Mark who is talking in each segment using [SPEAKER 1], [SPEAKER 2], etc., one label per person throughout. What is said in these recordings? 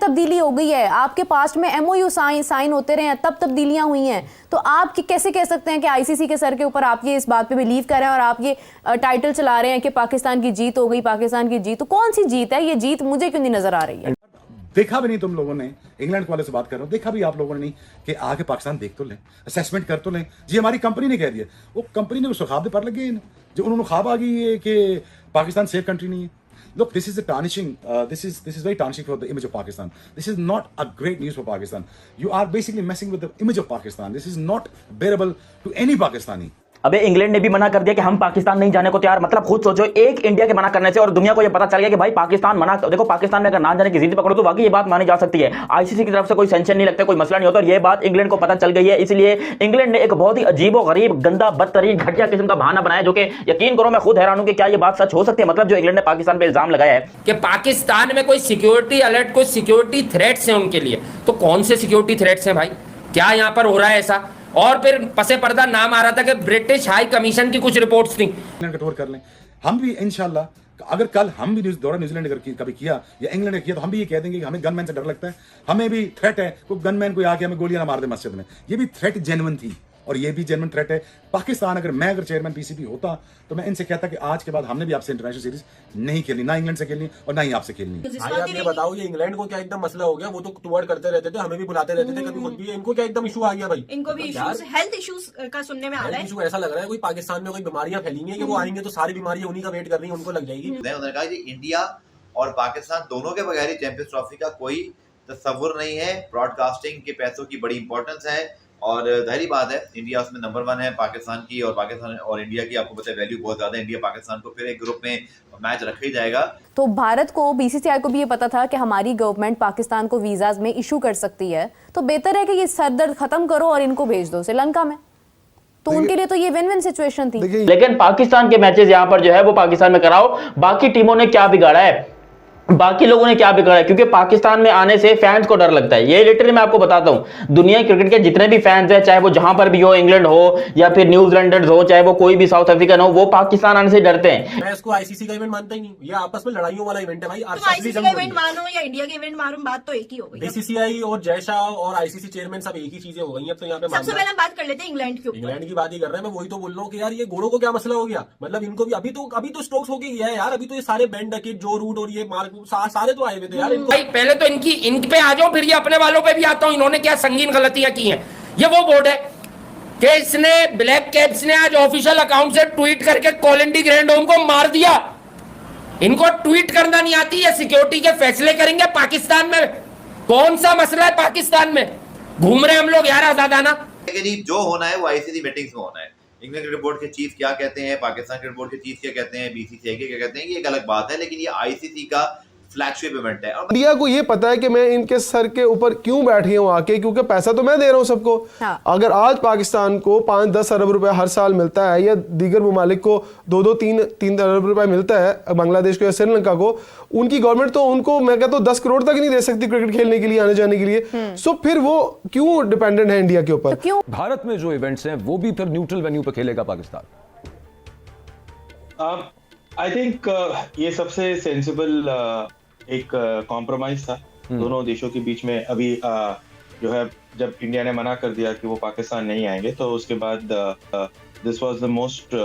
[SPEAKER 1] तब्दीली हो गई है, आपके पास्ट में MOU साइन होते रहे हैं, तब तब्दीलियां हुई हैं, तो आप कैसे कह सकते हैं कि ICC के सर के ऊपर आप ये इस बात पे बिलीव कर रहे हैं और आप ये टाइटल चला रहे हैं कि पाकिस्तान की जीत हो गई, पाकिस्तान की जीत? तो कौन सी जीत है ये? जीत मुझे क्यों नहीं नजर आ रही है?
[SPEAKER 2] देखा भी नहीं तुम लोगों ने, इंग्लैंड वाले से बात कर रहा हूं, देखा भी आप लोगों ने नहीं कि आके पाकिस्तान देख तो लें, असेसमेंट कर तो लें। जी हमारी कंपनी ने कह दिया, वो कंपनी ने उस ख्वाब पर लगे जो उन्होंने ख्वाब आ गई है कि पाकिस्तान सेफ कंट्री नहीं है। Look, this is a tarnishing. This is very tarnishing for the image of Pakistan. This is not a great news for Pakistan. You are basically messing with the image of Pakistan. This is not bearable to any Pakistani.
[SPEAKER 3] अबे England ने भी मना कर दिया कि हम पाकिस्तान नहीं जाने को तैयार। मतलब खुद सोचो, एक इंडिया के मना करने से और दुनिया को ये पता चल गया कि भाई पाकिस्तान मना। देखो पाकिस्तान में अगर ना जाने की जिद पकड़ो तो वाकई ये बात मानी जा सकती है। ICC की तरफ से कोई सेंशन नहीं लगता, कोई मसला नहीं होता, और ये बात इंग्लैंड को पता चल गई है। इसलिए इंग्लैंड ने एक बहुत ही अजीबो गरीब, गंदा, बदतरीन, घटिया किस्म का बहाना बनाया, जो कि यकीन करो मैं खुद हैरान हूं कि क्या ये बात सच हो सकती है। मतलब जो इंग्लैंड ने पाकिस्तान पे इल्जाम लगाया है
[SPEAKER 4] कि पाकिस्तान में कोई सिक्योरिटी अलर्ट, कोई सिक्योरिटी थ्रेट्स हैं उनके लिए, तो कौन से सिक्योरिटी थ्रेट्स हैं भाई? क्या यहाँ पर हो रहा है ऐसा? और फिर पसे पर्दा नाम आ रहा था कि ब्रिटिश हाई कमीशन की कुछ रिपोर्ट्स थी।
[SPEAKER 2] कठोर कर लें हम भी इंशाल्लाह। अगर कल हम भी दौरा न्यूजीलैंड अगर कभी किया या इंग्लैंड ने किया तो हम भी ये कह देंगे कि हमें गनमैन से डर लगता है, हमें भी थ्रेट है, कोई गनमैन कोई आके हमें गोलियां ना मार दे मस्जिद में। ये भी थ्रेट जेन्युइन थी और ये भी जेन्युइन थ्रेट है। पाकिस्तान अगर चेयरमैन PCB होता तो मैं इनसे कहता कि आज के बाद हमने भी आपसे इंटरनेशनल सीरीज नहीं खेलनी, ना इंग्लैंड से खेलनी और ना ही आपसे खेलनी।
[SPEAKER 5] भाई आप ये बताओ, ये इंग्लैंड को क्या एकदम मसला हो गया? वो तो टूवर्ड करते रहते थे, हमें भी बुलाते रहते थे, कभी खुद भी। इनको क्या एकदम इशू आ गया भाई?
[SPEAKER 6] इनको भी इश्यूज, हेल्थ इश्यूज का सुनने में आ रहा है।
[SPEAKER 5] इशू ऐसा लग रहा है कोई पाकिस्तान में कोई बीमारियां फैली हैं कि वो आएंगे तो सारी बीमारियां उन्हीं का वेट कर रही है, उनको लग जाएगी।
[SPEAKER 7] उन्होंने कहा कि इंडिया और पाकिस्तान दोनों के बगैर ही चैंपियंस ट्रॉफी का कोई तस्वुर नहीं है। ब्रॉडकास्टिंग के पैसों की बड़ी इंपॉर्टेंस है और जाहिर बात है इंडिया उसमें नंबर 1 है। पाकिस्तान की और पाकिस्तान और इंडिया की आपको पता है वैल्यू बहुत ज्यादा है। इंडिया पाकिस्तान को फिर एक ग्रुप में मैच रखा ही जाएगा।
[SPEAKER 1] तो भारत को, BCCI को भी ये पता था कि हमारी गवर्नमेंट पाकिस्तान को वीजाज में इशू कर सकती है, तो बेहतर है कि ये सरदर्द खत्म करो और इनको भेज दो श्रीलंका में। तो उनके लिए तो ये विन विन सिचुएशन थी।
[SPEAKER 3] लेकिन पाकिस्तान के मैचेस यहाँ पर जो है वो पाकिस्तान में कराओ। बाकी टीमों ने क्या बिगाड़ा है, बाकी लोगों ने क्या बिगाड़ा है? क्योंकि पाकिस्तान में आने से फैंस को डर लगता है। ये लिटरली मैं आपको बताता हूं, दुनिया क्रिकेट के जितने भी फैंस हैं, चाहे वो जहां पर भी हो, इंग्लैंड हो या फिर न्यूजीलैंडर्स हो, चाहे वो कोई भी साउथ अफ्रीकन हो, वो पाकिस्तान आने से डरते हैं।
[SPEAKER 5] मैं इसको ICC का इवेंट मानता ही नहीं। ये आपस में लड़ाइयों वाला इवेंट है भाई।
[SPEAKER 6] ICC का इवेंट मानो या इंडिया के इवेंट मानो, बात तो एक ही हो गई।
[SPEAKER 5] BCCI और जयशाह और ICC चेयरमैन सब एक ही चीजें हो गई। अब तो यहाँ पे
[SPEAKER 6] सबसे पहले बात कर लेते हैं इंग्लैंड के ऊपर।
[SPEAKER 5] इंग्लैंड की बात ही कर रहे हैं। मैं वही तो बोल रहा हूँ कि यार ये गोरों को क्या मसला हो गया? मतलब इनको भी अभी तो स्ट्रोक्स हो गया है यार। अभी तो ये सारे बैंड डकेट, जो रूट और ये मार्क सारे तो आए हुए थे यार।
[SPEAKER 4] भाई पहले तो इन पे आ जाओ, फिर ये अपने वालों पे भी आता हूं। इन्होंने क्या संगीन गलतियां की हैं। ये वो बोर्ड है कि इसने ब्लैक कैप्स ने आज ऑफिशियल अकाउंट से ट्वीट करके कोलिंडी ग्रैंड होम को मार दिया। इनको ट्वीट करना नहीं आती है। सिक्योरिटी के फैसले करेंगे पाकिस्तान में। कौन सा मसला है पाकिस्तान में? घूम रहे हम लोग यार आजादाना।
[SPEAKER 7] लेकिन जो होना है वो ICC मीटिंग्स में होना है। इंग्लैंड क्रिकेट बोर्ड के चीफ क्या कहते हैं, पाकिस्तान क्रिकेट बोर्ड के चीफ क्या कहते हैं, BCCI के क्या कहते हैं, ये एक अलग बात है। लेकिन ये ICC का फ्लैगशिप इवेंट है।
[SPEAKER 8] इंडिया को ये पता है कि मैं इनके सर के ऊपर क्यों बैठी हूँ आके, क्योंकि पैसा तो मैं दे रहा हूँ सबको।
[SPEAKER 1] हाँ।
[SPEAKER 8] अगर आज पाकिस्तान को 5-10 अरब रुपए हर साल मिलता है या दीगर ममालिक को 2-3 अरब रुपए मिलता है, बांग्लादेश को या श्रीलंका को, उनकी गवर्नमेंट तो उनको मैं कहता हूँ 10 करोड़ तक नहीं दे सकती क्रिकेट खेलने के लिए, आने जाने के लिए। सो फिर वो क्यों डिपेंडेंट है इंडिया के ऊपर?
[SPEAKER 1] क्यों
[SPEAKER 9] भारत में जो इवेंट्स हैं वो भी फिर न्यूट्रल वेन्यू पर खेलेगा पाकिस्तान?
[SPEAKER 10] आई थिंक ये सबसे सेंसिबल एक कॉम्प्रोमाइज था दोनों देशों के बीच में। अभी जो है जब इंडिया ने मना कर दिया कि वो पाकिस्तान नहीं आएंगे, तो उसके बाद this was the most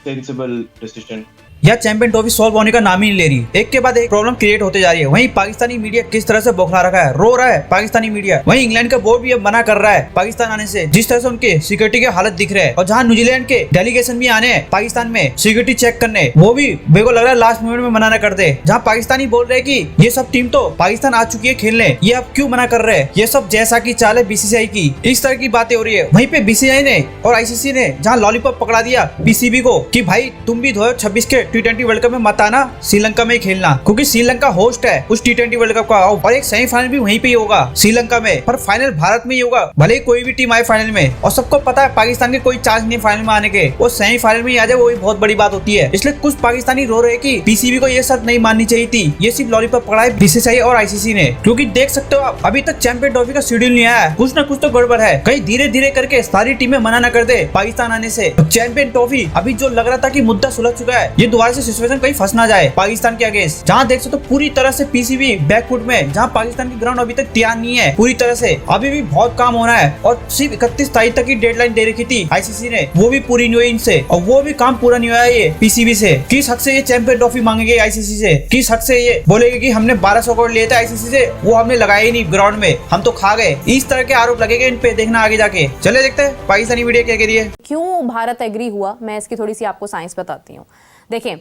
[SPEAKER 10] sensible decision.
[SPEAKER 11] यह चैंपियन ट्रॉफी सॉल्व होने का नाम ही नहीं ले रही। एक के बाद एक प्रॉब्लम क्रिएट होते जा रही है। वहीं पाकिस्तानी मीडिया किस तरह से बौखला रखा है, रो रहा है पाकिस्तानी मीडिया। वहीं इंग्लैंड का बोर्ड भी अब मना कर रहा है पाकिस्तान आने से। जिस तरह से उनके सिक्योरिटी के हालत दिख रहे हैं, और जहां न्यूजीलैंड के डेलीगेशन भी आने हैं पाकिस्तान में सिक्योरिटी चेक करने, वो भी मेरे को लग रहा है लास्ट मोमेंट में मना न कर दे। जहाँ पाकिस्तानी बोल रहे हैं कि ये सब टीम तो पाकिस्तान आ चुकी है खेलने, ये अब क्यों मना कर रहे हैं? ये सब जैसा की चाल है BCCI की, इस तरह की बातें हो रही है। वहीं पे BCCI ने और ICC ने जहाँ लॉलीपॉप पकड़ा दिया PCB को कि भाई तुम भी 2026 के T20 वर्ल्ड कप में मत आना, श्रीलंका में ही खेलना, क्योंकि श्रीलंका होस्ट है उस T20 वर्ल्ड कप का, और एक सेमीफाइनल भी वहीं पे ही होगा श्रीलंका में, पर फाइनल भारत में ही होगा। भले ही कोई भी टीम आए फाइनल में, और सबको पता है पाकिस्तान के कोई चांस नहीं फाइनल में आने के, वो सेमीफाइनल में ही आ जाए, वो भी बहुत बड़ी बात होती है। इसलिए कुछ पाकिस्तानी रो रहे कि PCB को ये शर्त नहीं माननी चाहिए थी, ये सिर्फ लॉलीपॉप पकड़ा है BCCI और ICC ने। क्योंकि देख सकते हो आप, अभी तक चैंपियन ट्रॉफी का शेड्यूल नहीं आया है, कुछ ना कुछ तो गड़बड़ है। कहीं धीरे धीरे करके सारी टीमें मना न कर दे पाकिस्तान आने से। चैंपियन ट्रॉफी अभी जो लग रहा था कि मुद्दा सुलझ चुका है, ये दोबारा से सिचुएशन कहीं फंस ना जाए पाकिस्तान के अगेंस्ट, जहाँ देख सकते हो पूरी तरह से पीसीबी बैकफुट में, जहाँ पाकिस्तान की ग्राउंड अभी तक तैयार नहीं है पूरी तरह से, अभी भी बहुत काम होना है। और सिर्फ 31 तारीख तक की डेडलाइन दे रखी थी आईसीसी ने, वो भी पूरी नहीं हुई इनसे, और वो भी काम पूरा नहीं हुआ है ये पीसीबी से। किस हक से ये चैंपियन ट्रॉफी मांगेंगे आईसीसी से, किस हक से ये बोलेंगे कि हमने 1200 करोड़ लिए थे आईसीसी से, वो हमने लगाया ही नहीं ग्राउंड में, हम तो खा गए। इस तरह के आरोप लगेंगे इन पे, देखना आगे जाके। चले देखते हैं पाकिस्तानी मीडिया क्या कह रही है।
[SPEAKER 1] क्यों भारत एग्री हुआ, मैं इसकी थोड़ी सी आपको साइंस बताती हूँ। देखिए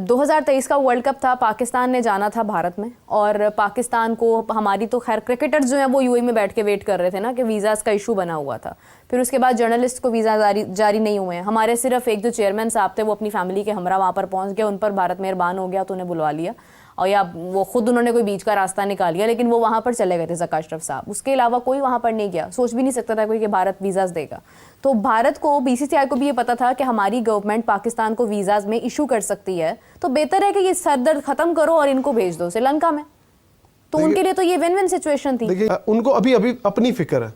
[SPEAKER 1] 2023 का वर्ल्ड कप था, पाकिस्तान ने जाना था भारत में, और पाकिस्तान को हमारी तो खैर क्रिकेटर्स जो हैं वो यूएई में बैठ के वेट कर रहे थे ना कि वीज़ाज़ का इशू बना हुआ था। फिर उसके बाद जर्नलिस्ट को वीज़ा जारी नहीं हुए हैं। हमारे सिर्फ एक जो चेयरमैन साहब थे वो अपनी फैमिली के हमरा वहाँ पर पहुँच गए, उन पर भारत मेहरबान हो गया तो उन्हें बुलवा लिया, और या वो खुद उन्होंने कोई बीच का रास्ता निकाल लिया, लेकिन वो वहाँ पर चले गए थे ज़का अशरफ साहब। उसके अलावा कोई वहाँ पर नहीं गया, सोच भी नहीं सकता था कोई कि भारत वीज़ाज़ देगा। तो भारत को, बीसीसीआई को भी ये पता था कि हमारी गवर्नमेंट पाकिस्तान को वीज़ाज़ में इशू कर सकती है, तो बेहतर है कि ये सरदर्द ख़त्म करो और इनको भेज दो श्रीलंका में। तो उनके लिए तो ये विन विन सिचुएशन थी।
[SPEAKER 8] देखिए उनको अभी अभी अपनी फिक्र है,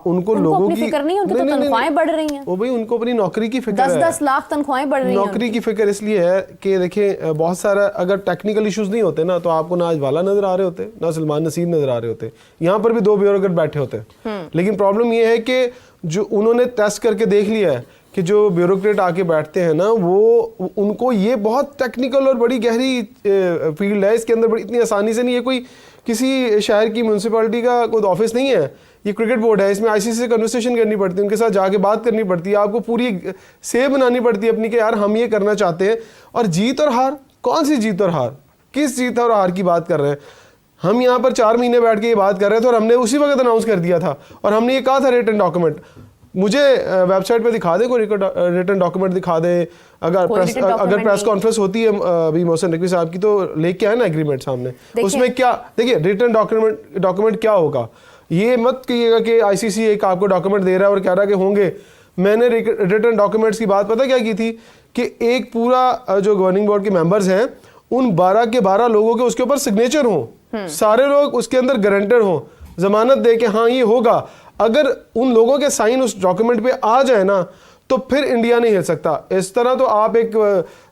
[SPEAKER 8] उनको लोगों की
[SPEAKER 1] फिक्र नहीं, उनकी तो तनख्वाहें बढ़ रही हैं।
[SPEAKER 8] वो भाई उनको अपनी नौकरी की फिक्र है।
[SPEAKER 1] 10-10 लाख तनख्वाहें बढ़ रही हैं।
[SPEAKER 8] नौकरी की फिक्र इसलिए है कि देखिए बहुत सारा, अगर टेक्निकल इश्यूज नहीं होते ना तो आपको ना आज वाला नजर आ रहे होते, ना सलमान नसीर नजर आ रहे होते, यहाँ पर भी 2 ब्यूरोक्रेट बैठे होते। लेकिन प्रॉब्लम ये है कि जो उन्होंने टेस्ट करके देख लिया है कि जो ब्यूरोक्रेट आके बैठते हैं ना, वो उनको ये बहुत टेक्निकल और बड़ी गहरी फील्ड है, इसके अंदर बड़ी इतनी आसानी से नहीं है, कोई किसी शहर की म्यूनसिपैलिटी का कोई ऑफिस नहीं है, ये क्रिकेट बोर्ड है, इसमें आईसीसी से कन्वर्सेशन करनी पड़ती है, उनके साथ जाके बात करनी पड़ती है, आपको पूरी सेव बनानी पड़ती है अपनी कि यार हम ये करना चाहते हैं। और जीत और हार, कौन सी जीत और हार, किस जीत और हार की बात कर रहे हैं हम? यहाँ पर 4 महीने बैठ के ये बात कर रहे थे और हमने उसी वक्त अनाउंस कर दिया था, और हमने ये कहा था रिटन डॉक्यूमेंट, मुझे वेबसाइट पे दिखा दे, कोई रिटन डॉक्यूमेंट दिखा दे। अगर प्रेस कॉन्फ्रेंस होती है अभी मोहसिन नकवी साहब की, तो लेके आए ना एग्रीमेंट सामने, उसमें क्या, देखिए रिटन डॉक्यूमेंट क्या होगा, ये मत कहिएगा कि आईसीसी एक आपको डॉक्यूमेंट दे रहा है और कह रहा है कि होंगे। मैंने रिटन डॉक्यूमेंट्स की बात पता क्या की थी कि एक पूरा जो गवर्निंग बोर्ड के मेंबर्स हैं उन 12 के 12 लोगों के उसके ऊपर सिग्नेचर हों, सारे लोग उसके अंदर गारंटर हों, जमानत दे के हाँ ये होगा। अगर उन लोगों के साइन उस डॉक्यूमेंट पे आ जाए ना तो फिर इंडिया नहीं हिल सकता। इस तरह तो आप एक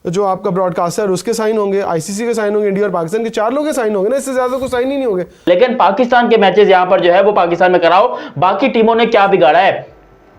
[SPEAKER 8] जो आपका ब्रॉडकास्टर उसके साइन होंगे, आईसीसी के साइन होंगे, इंडिया और पाकिस्तान के 4 लोगों के साइन होंगे ना, इससे ज्यादा कोई साइन ही नहीं होंगे।
[SPEAKER 3] लेकिन पाकिस्तान के मैचेस यहां पर जो है वो पाकिस्तान में कराओ, बाकी टीमों ने क्या बिगाड़ा है,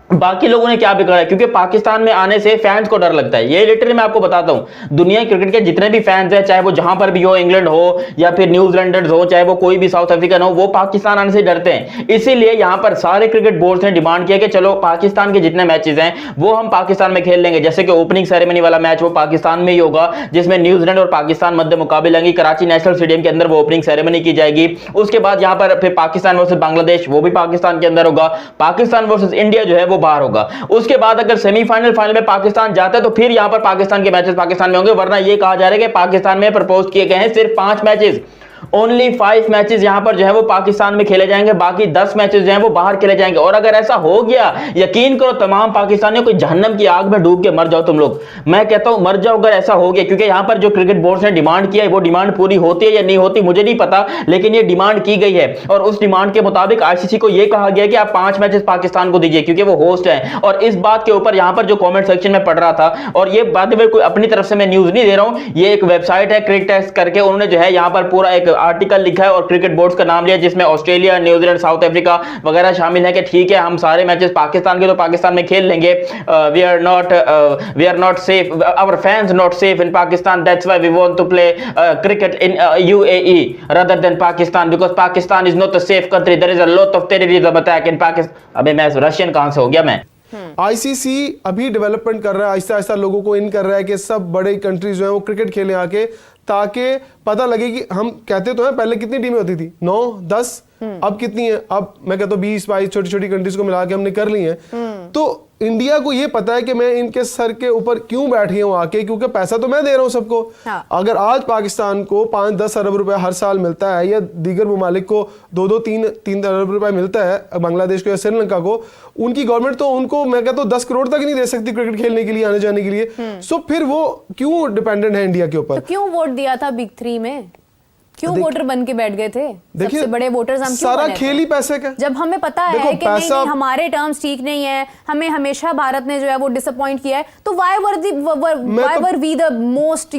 [SPEAKER 3] बाकी लोगों ने क्या बिगाड़ा है? क्योंकि पाकिस्तान में आने से फैंस को डर लगता है। ये लिटरली मैं आपको बताता हूं, दुनिया क्रिकेट के जितने भी फैंस हैं, चाहे वो जहां पर भी हो, इंग्लैंड हो या फिर न्यूजीलैंडर्स हो, चाहे वो कोई भी साउथ अफ्रीकन हो, वो पाकिस्तान आने से डरते हैं। इसीलिए यहां पर सारे क्रिकेट बोर्ड्स ने डिमांड किया कि चलो पाकिस्तान के जितने मैचेस हैं वो हम पाकिस्तान में खेल लेंगे। जैसे कि ओपनिंग सेरेमनी वाला मैच वो पाकिस्तान में ही होगा, जिसमें न्यूजीलैंड और पाकिस्तान मध्य मुकाबले लेंगे, कराची नेशनल स्टेडियम के अंदर वो ओपनिंग सेरेमनी की जाएगी। उसके बाद यहां पर फिर पाकिस्तान वर्सेस बांग्लादेश, वो भी पाकिस्तान के अंदर होगा। पाकिस्तान वर्सेस इंडिया जो है वो बाहर होगा। उसके बाद अगर सेमीफाइनल फाइनल में पाकिस्तान जाता है तो फिर यहां पर पाकिस्तान के मैचेस पाकिस्तान में होंगे, वरना यह कहा जा रहा है कि पाकिस्तान में प्रपोज किए गए हैं सिर्फ 5 मैचेस, ओनली 5 मैचेस यहां पर जो है वो पाकिस्तान में खेले जाएंगे, बाकी 10 मैचेस जो है वो बाहर खेले जाएंगे। और अगर ऐसा हो गया, यकीन करो तमाम पाकिस्तानियों को जहन्नम की आग में डूब के मर जाओ तुम लोग, मैं कहता हूं मर जाओ अगर ऐसा हो गया। क्योंकि यहां पर जो क्रिकेट बोर्ड ने डिमांड किया है वो डिमांड पूरी होती है या नहीं होती मुझे नहीं पता, लेकिन ये डिमांड की गई है और उस डिमांड के मुताबिक आईसीसी को यह कहा गया कि आप 5 मैचेस पाकिस्तान को दीजिए क्योंकि वो होस्ट है। और इस बात के ऊपर यहां पर जो कमेंट सेक्शन में पढ़ रहा था, और ये बात में कोई अपनी तरफ से मैं न्यूज नहीं दे रहा हूं, ये एक वेबसाइट है क्रिकेट टेस्ट करके, उन्होंने जो है यहां पर पूरा एक आर्टिकल लिखा है और क्रिकेट बोर्ड्स का नाम लिया जिसमें ऑस्ट्रेलिया, न्यूजीलैंड, साउथ अफ्रीका वगैरह शामिल है कि ठीक है हम सारे मैचेस पाकिस्तान के तो पाकिस्तान में खेल लेंगे। We are not safe, our fans not safe in Pakistan, that's why we want to play cricket in UAE rather than Pakistan because Pakistan is not a safe country, there is a lot of terrorism attack in Pakistan. अबे मैं Russian कहां से हो गया मैं?
[SPEAKER 8] ICC अभी development कर रहा है, आहिस्ता आहिस्ता लोगों को इन कर रहा है कि सब बड़े कंट्रीज जो है वो क्रिकेट खेलें आके, ताकि पता लगे कि हम कहते तो हैं पहले कितनी टीमें होती थी 9 10, अब कितनी है? अब मैं कहता हूं 20 22 छोटी छोटी कंट्रीज को मिला के हमने कर ली है। तो इंडिया को ये पता है कि मैं इनके सर के ऊपर क्यों बैठ गया हूं आके, क्योंकि पैसा तो मैं दे रहा हूं सबको। अगर आज पाकिस्तान को 5-10 अरब रुपए हर साल मिलता है या दीगर ममालिक को 2-3 अरब रुपए मिलता है, बांग्लादेश को या श्रीलंका को, उनकी गवर्नमेंट तो उनको मैं कहता हूं 10 करोड़ तक नहीं दे सकती क्रिकेट खेलने के लिए, आने जाने के लिए। सो फिर वो क्यों डिपेंडेंट है इंडिया के ऊपर?
[SPEAKER 1] तो क्यों वोट दिया था बिग 3 में? क्यों वोटर बन के बैठ गए थे?
[SPEAKER 8] देखिए,
[SPEAKER 1] सबसे बड़े वोटर्स हम क्यों
[SPEAKER 8] सारा
[SPEAKER 1] बने थे?
[SPEAKER 8] खेल ही पैसे का।
[SPEAKER 1] जब हमें पता है
[SPEAKER 8] देखो,
[SPEAKER 1] कि नहीं,
[SPEAKER 8] पैसा-
[SPEAKER 1] नहीं हमारे टर्म्स ठीक नहीं है, हमें हमेशा भारत ने जो है वो डिसअपॉइंट किया है, तो why were we the most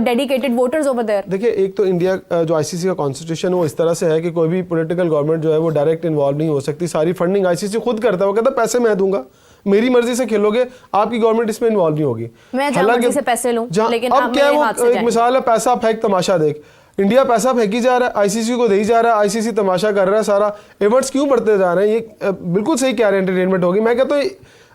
[SPEAKER 1] dedicated voters over there?
[SPEAKER 8] देखिए, एक तो इंडिया जो आईसीसी का कॉन्स्टिट्यूशन है वो इस तरह से है कि कोई भी पॉलिटिकल गवर्नमेंट जो है वो डायरेक्ट इन्वॉल्व नहीं हो सकती। सारी फंडिंग आईसीसी खुद करता है। वो कहता है पैसे मैं दूंगा, मेरी मर्जी से खेलोगे, आपकी गवर्नमेंट इसमें इन्वॉल्व नहीं होगी।
[SPEAKER 1] मैं जहाँ मर्जी से पैसे लूं, लेकिन
[SPEAKER 8] अब क्या है, वो एक मिसाल है, पैसा फेंक तमाशा देख। इंडिया पैसा फेंकी जा रहा है, आईसीसी को दे ही जा रहा है, आईसीसी तमाशा कर रहा है सारा। इवेंट्स क्यों बढ़ते जा रहे हैं? ये बिल्कुल सही कह रहे हैं, एंटरटेनमेंट होगी। मैं कहता हूँ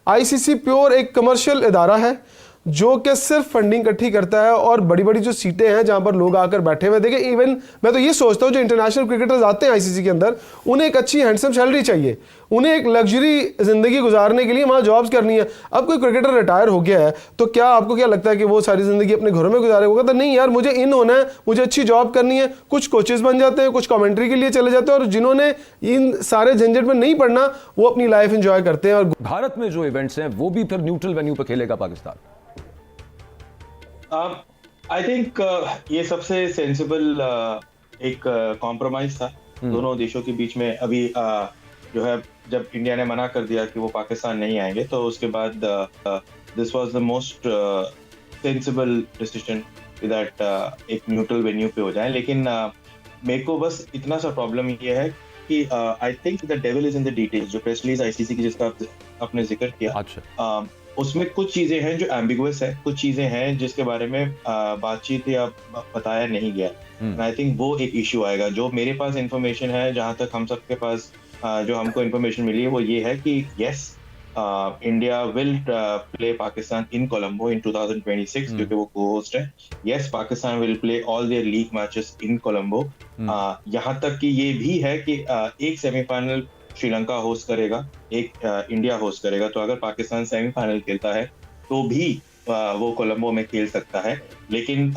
[SPEAKER 8] आईसीसी प्योर एक कमर्शियल इदारा है जो कि सिर्फ फंडिंग इकट्ठी करता है, और बड़ी बड़ी जो सीटें हैं जहां पर लोग आकर बैठे हुए। देखिए, इवन मैं तो ये सोचता हूं जो इंटरनेशनल क्रिकेटर्स आते हैं आईसीसी के अंदर, उन्हें एक अच्छी हैंडसम सैलरी चाहिए, उन्हें एक लग्जरी जिंदगी गुजारने के लिए वहां जॉब्स करनी है। अब कोई क्रिकेटर रिटायर हो गया है तो क्या आपको क्या लगता है कि वो सारी जिंदगी अपने घरों में गुजारेगा? तो नहीं यार, मुझे इन होना है, मुझे अच्छी जॉब करनी है। कुछ कोचेस बन जाते हैं, कुछ कमेंट्री के लिए चले जाते हैं, और जिन्होंने इन सारे झंझट में नहीं पड़ना वो अपनी लाइफ एंजॉय करते हैं। और
[SPEAKER 9] भारत में जो इवेंट्स हैं वो भी फिर न्यूट्रल वेन्यू पर खेलेगा पाकिस्तान।
[SPEAKER 10] आई थिंक ये सबसे सेंसिबल एक कॉम्प्रोमाइज था दोनों देशों के बीच में। अभी जो है, जब इंडिया ने मना कर दिया कि वो पाकिस्तान नहीं आएंगे, तो उसके बाद this was the most sensible decision that एक न्यूट्रल वेन्यू पे हो जाए। लेकिन मेरे को बस इतना सा प्रॉब्लम ये है कि I think the devil is in the details. जो प्रेस रिलीज आईसीसी की जिसका आपने जिक्र किया,
[SPEAKER 9] अच्छा,
[SPEAKER 10] उसमें कुछ चीजें हैं जो एम्बिगुअस है, कुछ चीजें हैं जिसके बारे में बातचीत या बताया नहीं गया। आई थिंक वो एक इश्यू आएगा। जो मेरे पास इंफॉर्मेशन है, जहां तक हम सबके पास जो हमको इंफॉर्मेशन मिली है, वो ये है कि yes, India will play Pakistan in Colombo in 2026 क्योंकि वो को-होस्ट है। Yes, Pakistan will play all their league matches in Colombo. यहाँ तक कि ये भी है कि एक सेमीफाइनल श्रीलंका होस्ट करेगा, एक इंडिया होस्ट करेगा। तो अगर पाकिस्तान सेमीफाइनल खेलता है तो भी वो कोलंबो में खेल सकता है। लेकिन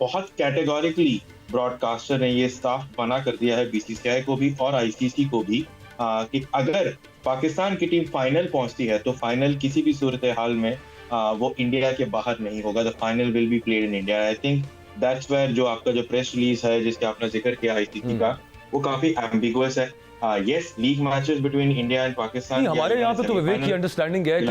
[SPEAKER 10] बहुत कैटेगोरिकली ब्रॉडकास्टर ने ये साफ मना कर दिया है, बीसीसीआई को भी और आईसीसी को भी, कि अगर पाकिस्तान की टीम फाइनल पहुंचती है तो फाइनल किसी भी सूरत हाल में वो इंडिया के बाहर नहीं होगा। The final will be played in India. I think that's where जो आपका जो प्रेस रिलीज है जिसके आपने जिक्र किया आईसीसी का, वो काफी एम्बिगुअस है। Yes, league matches between India and Pakistan.
[SPEAKER 9] हमारे यहाँ पे तो विवेक की अंडरस्टैंडिंग है